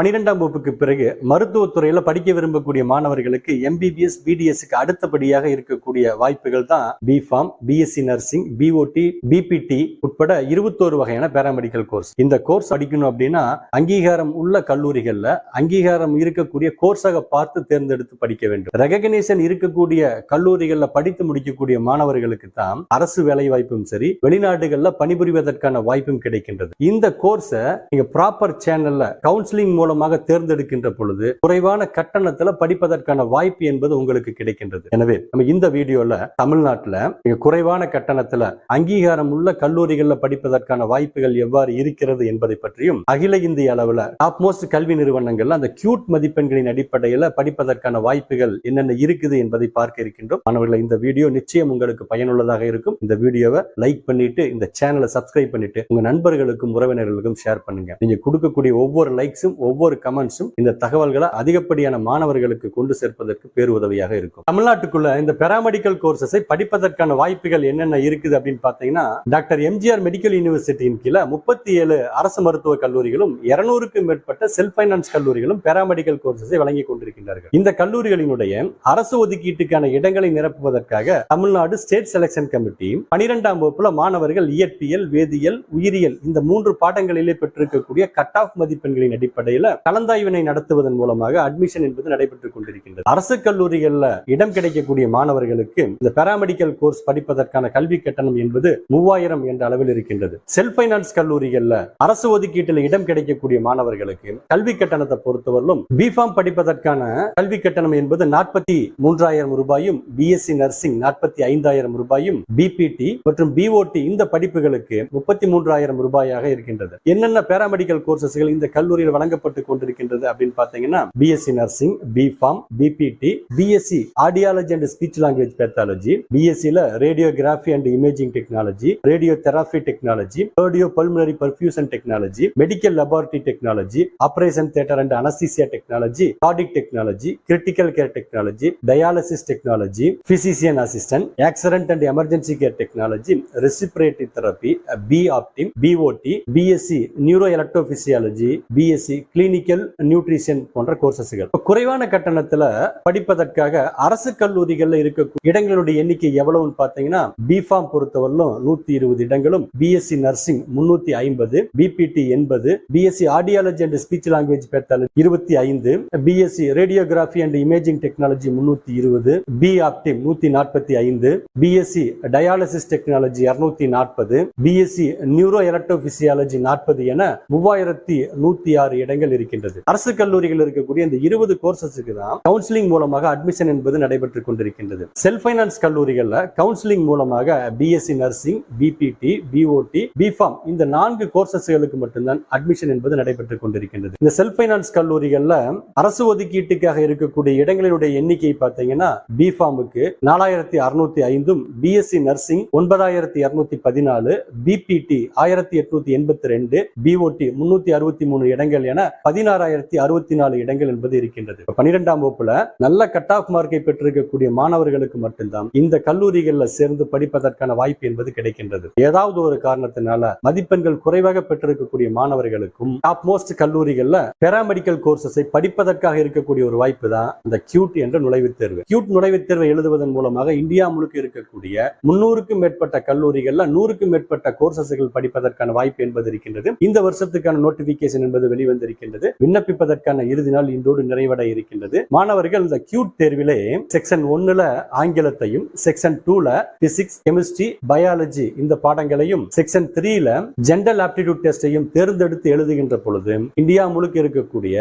12ஆம் வகுப்புக்கு பிறகு மருத்துவத்துறையில படிக்க விரும்பக்கூடிய மாணவர்களுக்கு எம்பிபிஎஸ் பிடிஎஸ்க்கு அடுத்தபடியாக இருக்கக்கூடிய வாய்ப்புகள் தான் B Pharm, BSc nursing, BOT, BPT உட்பட 21 வகையான பேராமெடிக்கல் கோர்ஸ். இந்த கோர்ஸ் படிக்கணும் அப்படின்னா அங்கீகாரம் உள்ள கல்லூரிகள்ல அங்கீகாரம் இருக்கக்கூடிய கோர்ஸாக பார்த்து தேர்ந்தெடுத்து படிக்க வேண்டும். ரெகக்னிஷன் இருக்கக்கூடிய கல்லூரிகள்ல படித்து முடிக்கக்கூடிய மாணவர்களுக்கு தான் அரசு வேலை வாய்ப்பும் சரி, வெளிநாடுகள்ல பணிபுரிவதற்கான வாய்ப்பும் கிடைக்கின்றது. இந்த கோர்ஸை நீங்க ப்ராப்பர் சேனல்ல கவுன்சிலிங் மூலமாக தேர்ந்தெடுக்கின்ற பொழுது குறைவான கட்டணத்துல படிப்பதற்கான வாய்ப்பு என்பது உங்களுக்கு கிடைக்கின்றது. எனவே நம்ம இந்த வீடியோல தமிழ்நாட்டுல மிக குறைவான கட்டணத்துல அங்கீகாரம் உள்ள கல்லூரிகள்ல படிப்பதற்கான வாய்ப்புகள் எவ்வாறு இருக்கிறது என்பதை பற்றியும், அகில இந்திய அளவுல டாப் மோஸ்ட் கல்வி நிறுவனங்கள்ல அந்த கியூட் மதிப்பெண்களின் அடிப்படையில படிப்பதற்கான வாய்ப்புகள் என்னென்ன இருக்குது என்பதை பார்க்க இருக்கின்றோம். மாணவர்களை, இந்த வீடியோ நிச்சயம் உங்களுக்கு பயனுள்ளதாக இருக்கும். இந்த வீடியோவை லைக் பண்ணிட்டு இந்த சேனலை சப்ஸ்கிரைப் பண்ணிட்டு உங்க நண்பர்களுக்கும் உறவினர்களுக்கும் ஷேர் பண்ணுங்க. நீங்க கொடுக்கக்கூடிய ஒவ்வொரு லைக்ஸும் ஒவ்வொரு கமெண்ட்ஸும் இந்த தகவல்களை அதிகப்படியான மாணவர்களுக்கு கொண்டு சேர்ப்பதற்கு பேருதவியாக இருக்கும். தமிழ்நாட்டுக்குள்ள இந்த பேராமெடிக்கல் கோர்சஸை படிப்பதற்கான வாய்ப்புகள் என்னென்ன இருக்குது அப்படின்னு பாத்தீங்கன்னா, டாக்டர் எம்ஜிஆர் மெடிக்கல் யூனிவர்சிட்டியின் கீழே 37 அரசு மருத்துவ கல்லூரிகளும் 200க்கும் மேற்பட்ட செல்ஃப் பைனான்ஸ் கல்லூரிகளும் பேராமெடிக்கல் கோர்சஸை வழங்கி கொண்டிருக்கின்றார்கள். இந்த கல்லூரிகளினுடைய அரசு ஒதுக்கீட்டுக்கான இடங்களை நிரப்புவதற்காக தமிழ்நாடு ஸ்டேட் செலக்ஷன் கமிட்டி 12ஆம் வகுப்புல மாணவர்கள் இயற்பியல், வேதியியல், உயிரியல் இந்த 3 பாடங்களிலே பெற்றிருக்கக்கூடிய கட் ஆஃப் மதிப்பெண்களின் அடிப்படையில் கலந்தாய்வினை நடத்துவதன் மூலமாக அட்மிஷன் என்பது நடைபெற்றுக் கொண்டிருக்கின்றது. அரசு கல்லூரிகள்ல இடம் கிடைக்கக்கூடிய மாணவர்களுக்கு இந்த பேராமெடிக்கல் கோர்ஸ் படிப்பதற்கான கல்வி கட்டணம் என்பது 3000 என்ற அளவில் இருக்கின்றது. செல்ஃப் பைனான்ஸ் கல்லூரிகள்ல அரசு ஒதுக்கீட்டில் இடம் கிடைக்கக்கூடிய மாணவர்களுக்கு கல்வி கட்டணத்தை பொறுத்தவரையிலும் பிஃபார்ம் படிப்பதற்கான கல்வி கட்டணம் என்பது 43,000 ரூபாயும், பிஎஸ்சி நர்சிங் 45,000 ரூபாயும், பிபிடி மற்றும் பிஓடி இந்த படிப்புகளுக்கு 33,000 ரூபாயாக இருக்கின்றது. என்னென்ன பேராமெடிக்கல் கோர்சஸ்கள் இந்த கல்லூரியில் வழங்கப்பட்டு கொண்டிருக்கின்றது அப்படின்னு பாத்தீங்கன்னா, BSc nursing, BPharm, BPT, BSc audiology and speech language pathology, பிஎஸ்சில radiography and imaging technology, radio therapy technology, cardio pulmonary perfusion technology, medical laboratory technology, operation theatre and anaesthesia technology, cardiac technology, critical care technology, dialysis technology, physician assistant, accident and emergency care technology, respiratory therapy, BOptom, BOT, BSc neuro electrophysiology, BSc clinical nutrition போன்ற கோர்சஸ்கள். குறைவான கட்டணத்துல படிப்பதற்காக அரசு கல்லூரிகள்ல இருக்க இடங்களுடைய எண்ணிக்கை எவ்வளவுன்னு பாத்தீங்கன்னா, B Pharm பொறுத்தவரையிலும் 120 இடங்களும், BSc nursing 350, BPT 80, BSc audiology and speech language pathology 25, BSc radiography and imaging technology 320, B Optom 145, BSc dialysis technology 240, BSc neuro electrophysiology 40 என 3106 இடங்கள் இருக்கின்றது. அரசு கல்லூரிகள் இருக்கக்கூடிய இந்த 20 கோர்சஸுக்கு தான் கவுன்சிலிங் மூலமாக அட்மிஷன் என்பது நடைபெற்றுக் கொண்டிருக்கின்றது. செல்ஃப் பைனான்ஸ் கல்லூரிகள்ல கவுன்சிலிங் மூலமாக BSc nursing, BPT, BOT, B Pharm இந்த 4 கோர்சஸ்களுக்கு மட்டும்தான் அட்மிஷன் என்பது நடைபெற்றுக் கொண்டிருக்கின்றது. இந்த செல்ஃப் பைனான்ஸ் கல்லூரிகள்ல அரசு ஒதுக்கீட்டுக்காக இருக்கக்கூடிய இடங்களினுடைய எண்ணிக்கை பார்த்தீங்கன்னா, பிஃபார்முக்கு 4605, பிஎஸ்சி நர்சிங் 9214, பிபிடி 1882, பிஓடி 363 இடங்கள் என 16,064 இடங்கள் என்பது இருக்கின்றது. 12ஆம் வகுப்புல நல்ல கட் ஆஃப் மார்க்கை பெற்றிருக்கக்கூடிய மாணவர்களுக்கு மட்டும்தான் இந்த கல்லூரிகள்ல சேர்ந்து படிப்பதற்கான வாய்ப்பு என்பது கிடைக்கின்றது. ஏதாவது ஒரு காரணத்தினால மதிப்பெண்கள் குறைவாக பெற்றிருக்கக்கூடிய மாணவர்களுக்கும் டாப் மோஸ்ட் கல்லூரிகள்ல பேராமெடிக்கல் கோர்சஸை படிப்பதற்காக இருக்கக்கூடிய ஒரு வாய்ப்பு தான் இந்த கியூட் என்ற நுழைவுத் தேர்வு. கியூட் நுழைவுத் தேர்வை எழுதுவதன் மூலமாக இந்தியா முழுக்க இருக்கக்கூடிய 300க்கும் மேற்பட்ட கல்லூரிகள்ல 100க்கும் மேற்பட்ட கோர்சஸ்கள் படிப்பதற்கான வாய்ப்பு என்பது இருக்கின்றது. இந்த வருஷத்துக்கான நோட்டிபிகேஷன் என்பது வெளிவந்திருக்கின்றது. விண்ணப்பிப்பதற்கான இறுதி நாள் இன்றோடு நிறைவடைய இருக்கின்றது. மாணவர்கள் இந்த கியூட் தேர்விலே செக்ஷன் 1ல ஆங்கிலத்தையும், செக்ஷன் 2ல பிசிக்ஸ், கெமிஸ்ட்ரி, பயாலஜி இந்த பாடங்களையும், செக்ஷன் 3ல ஜெனரல் ஆப்டிடியூட் டெஸ்டையும் தேர்ந்தெடுத்து எழுதுகின்ற பொழுது இந்தியா முழுக்க இருக்கக்கூடிய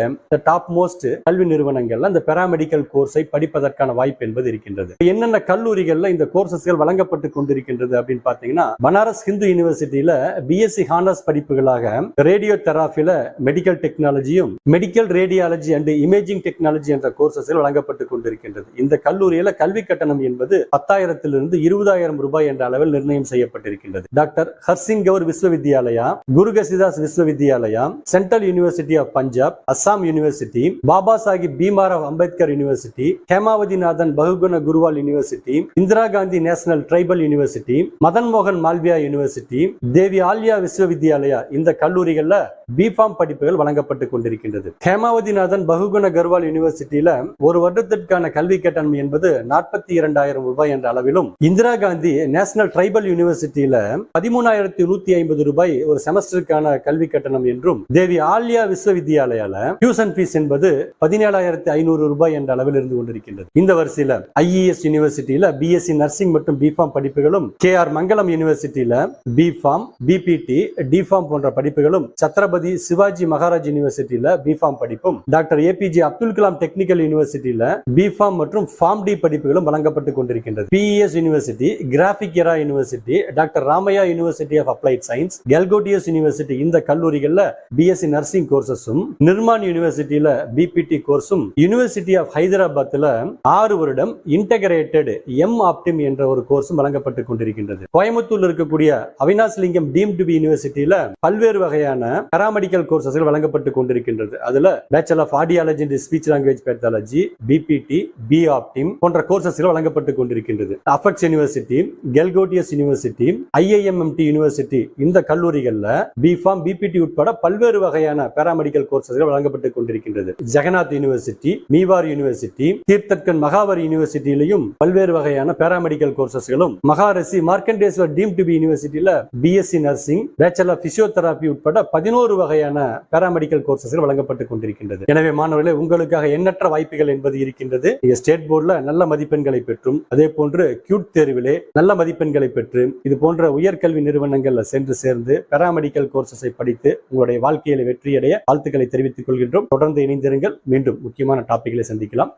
டாப் மோஸ்ட் கல்வி நிறுவனங்கள்ல இந்த பேராமெடிக்கல் கோர்ஸை படிப்பதற்கான வாய்ப்பு என்பது இருக்கின்றது. என்னென்ன கல்லூரிகள்ல இந்த கோர்சஸ்கள் வழங்கப்பட்டு கொண்டிருக்கின்றது அப்படின்னு பாத்தீங்கன்னா, பனாரஸ் ஹிந்து யூனிவர்சிட்டியில பிஎஸ்சி ஹானர்ஸ் படிப்புகளாக ரேடியோ தெரபில மெடிக்கல் டெக்னாலஜியும், medical radiology and imaging technology என்ற கோர்சஸ்கள் வழங்கப்பட்டு கொண்டிருக்கின்றது. இந்த கல்லூரியில கல்வி கட்டணம் என்பது 10,000 20,000 ரூபாய் என்ற அளவில் நிர்ணயம் செய்யப்பட்டிருக்கின்றது. Doctor Harisingh Gour Vishwavidyalaya, Guru Ghasidas Vishwavidyalaya, central university of Punjab, Assam university, Baba Saheb Bhimrao Ambedkar university, Hemvati Nandan Bahuguna Garhwal university, Indira Gandhi national tribal university, Madan மோகன் மால்வியா யூனிவர்சிட்டி, தேவி ஆல்யா விஸ்வவித்யாலயா இந்த கல்லூரிகள்ல பிஃபார்ம் படிப்புகள் வழங்கப்பட்டு வழங்கப்பட்டுக் கொண்டிருக்கின்றது. ஹேமாவதிநாதன் பகுகுண கர்வால் யூனிவர்சிட்டியில ஒரு வருடத்திற்கான கல்வி கட்டணம் என்பது 42,000 ரூபாய் என்ற அளவிலும், இந்திரா காந்தி நேஷனல் ட்ரைபல் யூனிவர்சிட்டியில 13,150 ரூபாய் ஒரு செமஸ்டருக்கான கல்வி கட்டணம் என்றும், தேவி ஆல்யா விஸ்வவித்யாலயால டியூஷன் ஃபீஸ் என்பது 17,500 ரூபாய் என்ற அளவில் இருந்து கொண்டிருக்கின்றது. இந்த வரிசையில ஐஇஎஸ் யூனிவர்சிட்டியில பிஎஸ்சி நர்சிங் மற்றும் பிஃபார்ம் படிப்புகளும், கேஆர் மங்கலம் யூனிவர்சிட்டியில பிஃபார்ம், பிபிடி, டிஃபார்ம் போன்ற படிப்புகளும், சத்ரபதி சிவாஜி மகாராஜ் யூனிவர்சிட்டியில பிஃபார்ம் படிப்பும், doctor APJ Abdul Kalam technical யூனிவர்சிட்டியில பிஃபார்ம் மற்றும் ஃபார்ம் டி படிப்புகளும் வழங்கப்பட்டுக் கொண்டிருக்கின்றது. PES university, graphic era university, doctor Ramaiah university of applied science, Galgotias university இந்த கல்லூரிகள்ல பிஎஸ்சி நர்சிங் கோர்சஸும், நிர்மான் யூனிவர்சிட்டியில பிபிடி கோர்ஸும், யூனிவர்சிட்டி ஆஃப் ஹைதராபாத்ல 6 வருடம் இன்டகிரேட்டட் எம் ஆப்டிம் என்ற ஒரு கோர்ஸும் வழங்கப்பட்டுக் கொண்டிருக்கின்றது. கோயம்புத்தூர்ல இருக்கக்கூடிய அவினாசிலிங்கம் டீம்டு பி யூனிவர்சிட்டியில பல்வேறு வகையான பாராமெடிக்கல் கோர்சஸ்கள் வழங்கப்பட்டுக் கொண்டிருக்கின்றது. அதுல bachelor of audiology and speech language pathology, BPT, B Optom போன்ற கோர்சஸ்கள் வழங்கப்பட்டுக் கொண்டிருக்கின்றது. Apex university, Galgotias university, IIMMT university இந்த கல்லூரிகள்ல பிஃபார்ம், பிபிடி உட்பட பல்வேறு வகையான பாராமெடிக்கல் கோர்சஸ்கள் வழங்கப்பட்டுக் கொண்டிருக்கின்றது. ஜெகநாத் யூனிவர்சிட்டி, மீவார் யூனிவர்சிட்டி, தீர்த்தட்கன் மகாவர் யூனிவர்சிட்டியிலையும் பல்வேறு வகையான paramedical கோர்சஸ்களும், Maharishi மார்க்கண்டேஸ்வர் team to be யூனிவர்சிட்டியில பிஎஸ்சி நர்சிங், பேச்சுலர் பிசியோதெரபி உட்பட 11 வகையான பாராமெடிக்கல் கோர்சஸ்கள் வழங்கப்பட்டுக் கொண்டிருக்கின்றது. எனவே மாணவர்களே, உங்களுக்காக எண்ணற்ற வாய்ப்புகள் என்பது இருக்கின்றது. ஸ்டேட் போர்டுல நல்ல மதிப்பெண்களை பெற்றும், அதே போன்று கியூட் தேர்விலே நல்ல மதிப்பெண்களை பெற்று, இது போன்ற உயர்கல்வி நிறுவனங்கள்ல சென்று சேர்ந்து பாராமெடிக்கல் கோர்சஸை படித்து உங்களுடைய வாழ்க்கையில வெற்றியடைய வாழ்த்துக்களை தெரிவித்துக் கொள்கின்றோம். தொடர்ந்து இணைந்திருங்கள். மீண்டும் முக்கியமான டாபிக்களை சந்திக்கலாம்.